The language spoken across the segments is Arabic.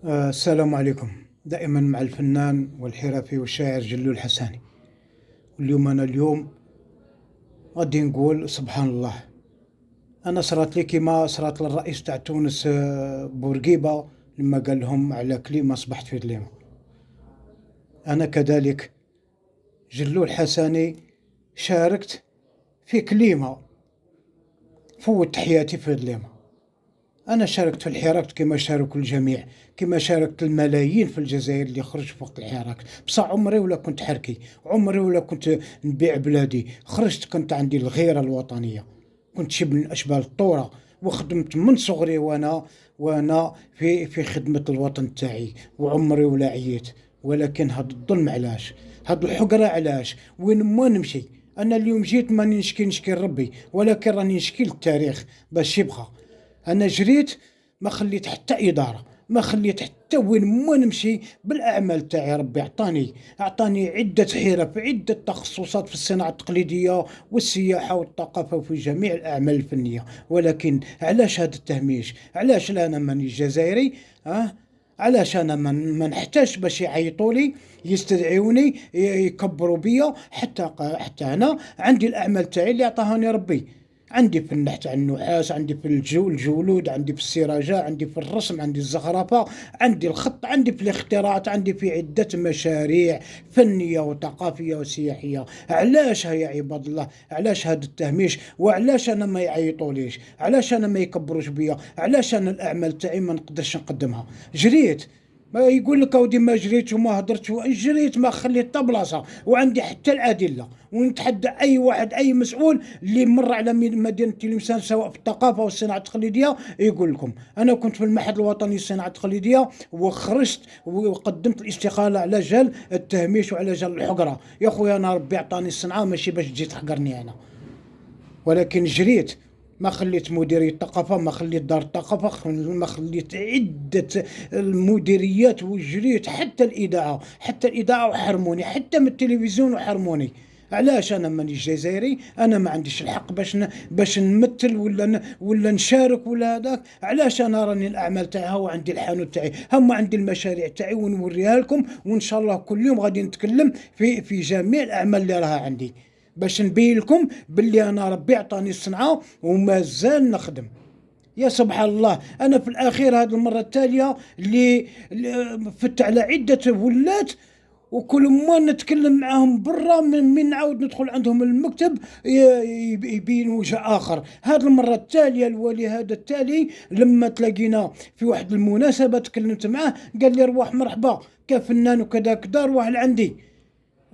السلام عليكم. دائما مع الفنان والحرفي والشاعر جلو الحساني. اليوم غادي نقول سبحان الله. انا صرات لي كيما صرات للرئيس تاع تونس بورقيبة لما قال لهم على كلمة اصبحت في ظليمة. انا كذلك جلو الحساني شاركت في كلمة فوت حياتي في ظليمة. أنا شاركت في الحراك كما شارك الجميع، كما شاركت الملايين في الجزائر اللي خرج في وقت الحراك. بصح عمري ولا كنت حركي، عمري ولا كنت نبيع بلادي. خرجت كنت عندي الغيرة الوطنية، كنت شبل من أشبال الطورة، وخدمت من صغري وأنا في خدمة الوطن تاعي، وعمري ولا عييت. ولكن هاد الظلم علاش؟ هاد الحقرة علاش؟ وين ما نمشي أنا اليوم جيت ماني نشكي ربي، ولكن راني نشكي للتاريخ باش يبقى. انا جريت، ما خليت حتى اداره، ما خليت حتى وين ما نمشي بالاعمال تاعي. ربي اعطاني عده حرف، عده تخصصات في الصناعه التقليديه والسياحه والثقافه وفي جميع الاعمال الفنيه. ولكن علاش هذا التهميش؟ علاش لا انا ماني جزائري؟ علاش انا ما نحتاج باش يعيطوا لي، يستدعوني، يكبروا بيا؟ حتى انا عندي الاعمال تاعي اللي اعطاهاني ربي. عندي في النحت عن النحاس، عندي في الجولود، عندي في السراجة، عندي في الرسم، عندي الزخرفة، عندي الخط، عندي في الاختراعات، عندي في عدة مشاريع فنية وثقافية وسياحية. علاش يا عباد الله؟ علاش هذا التهميش؟ وعلاش انا ما يعيطوليش؟ علاش انا ما يكبروش بيا؟ علاش انا الاعمال تاعي ما نقدرش نقدمها؟ جريت، ما يقول لك اودي ما جريت وما هدرت جريت ما خليت حتى بلاصه، وعندي حتى الادله. ونتحدى اي واحد، اي مسؤول اللي مر على مدينه تلمسان سواء في الثقافه والصناعه التقليديه يقول لكم. انا كنت في المعهد الوطني للصناعه التقليديه وخرجت وقدمت الاستقاله على جال التهميش وعلى جال الحقره. يا خويا انا ربي اعطاني الصنعه ماشي باش تجي تحقرني انا. ولكن جريت، ما خليت مديرية الثقافة، ما خليت دار الثقافة، ما خليت عدة المديريات، وجريت حتى الإذاعة وحرموني، حتى من التلفزيون وحرموني. علاش انا ماني جزائري؟ انا ما عنديش الحق باش نمثل ولا نشارك ولا هذاك؟ علاش انا راني الاعمال تاعي هو عندي الحانوت تاعي، هم عندي المشاريع تاعي ونوريها لكم. وان شاء الله كل يوم غادي نتكلم في جميع الاعمال اللي راها عندي، باش نبين لكم باللي انا ربي عطاني الصنعه وما زال نخدم. يا سبحان الله. انا في الاخير هذه المره التاليه اللي فت على عده ولات، وكل ما نتكلم معاهم برا من نعاود ندخل عندهم المكتب يبين وجه اخر. هذه المره التاليه الولي هذا التالي لما تلاقينا في واحد المناسبه تكلمت معاه، قال لي روح مرحبا كفنان وكذا كذا، روح لعندي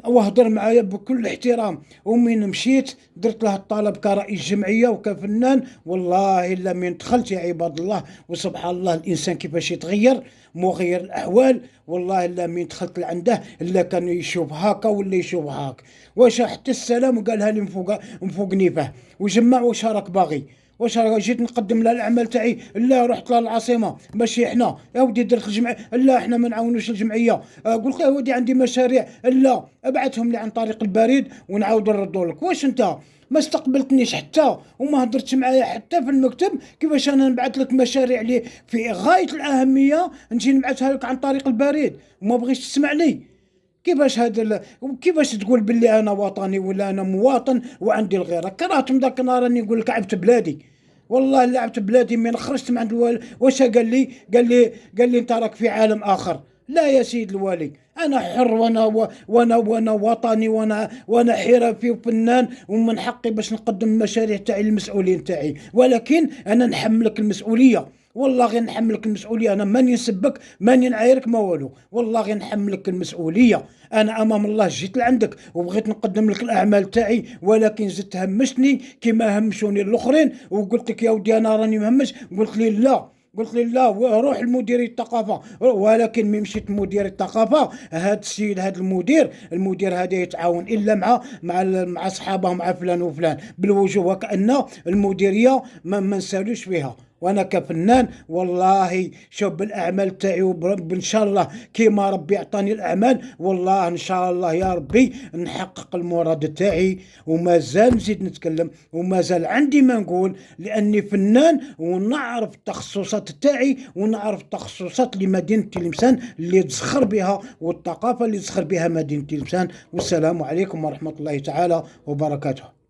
وهضر معايا بكل احترام. ومن مشيت درت له الطلب كرئيس جمعيه وكفنان، والله الا من دخلت يا عباد الله. وسبحان الله الانسان كيفاش يتغير، مغير الاحوال. والله الا من دخلت لعنده الا كان يشوف هاكا ولا يشوف هاك. واش حتى السلام وقالها لي من فوق نيفه، وجمع واش راك باغي؟ واش جيت نقدم لها الاعمال تاعي؟ لا، رحت لها العاصمه ماشي احنا. يا ودي درت الجمعيه؟ لا احنا ما نعاونوش الجمعيه. قلت له يا ودي عندي مشاريع. لا، ابعثهم لي عن طريق البريد ونعاود نردوا لك. واش انت ما استقبلتنيش حتى وما هدرتش معايا حتى في المكتب؟ كيفاش انا نبعث لك مشاريع اللي في غايه الاهميه نجي نبعثها لك عن طريق البريد وما بغيش تسمع لي؟ كيفاش كيفاش تقول باللي انا وطني ولا انا مواطن وعندي الغيره؟ كرهت من ذاك النهار راني نقول لك عبت بلادي. والله لعبت بلادي من خرجت من عند الوالي. واش قال لي انت راك في عالم اخر. لا يا سيد الوالي، انا حر، وانا وطني، وانا حرفي وفنان، ومن حقي باش نقدم المشاريع تاعي للمسؤولين تاعي. ولكن انا نحملك المسؤوليه، والله غير نحملك المسؤوليه. انا ماني نسبك، ماني نعايرك، ما والو، والله غير نحملك المسؤوليه. انا امام الله جيت لعندك وبغيت نقدم لك الاعمال تاعي، ولكن زدت همشتني كما همشوني الاخرين. وقلت لك يا ودي انا راني مهمش، قلت لي لا، قلت لي لا روح لمديرية الثقافة. ولكن مي مشيت لمدير الثقافة، هذا السيد، هذا المدير هذا يتعاون إلا مع أصحابه، مع فلان وفلان بالوجوه، وكأن المديرية ما نسالوش فيها. وانا كفنان والله شوف بالاعمال تاعي، وان شاء الله كيما ربي يعطاني الاعمال والله ان شاء الله يا ربي نحقق المراد تاعي، ومازال نزيد نتكلم ومازال عندي ما نقول، لاني فنان ونعرف التخصصات تاعي ونعرف التخصصات لمدينة تلمسان اللي تزخر بها والثقافة اللي تزخر بها مدينة تلمسان. والسلام عليكم ورحمة الله تعالى وبركاته.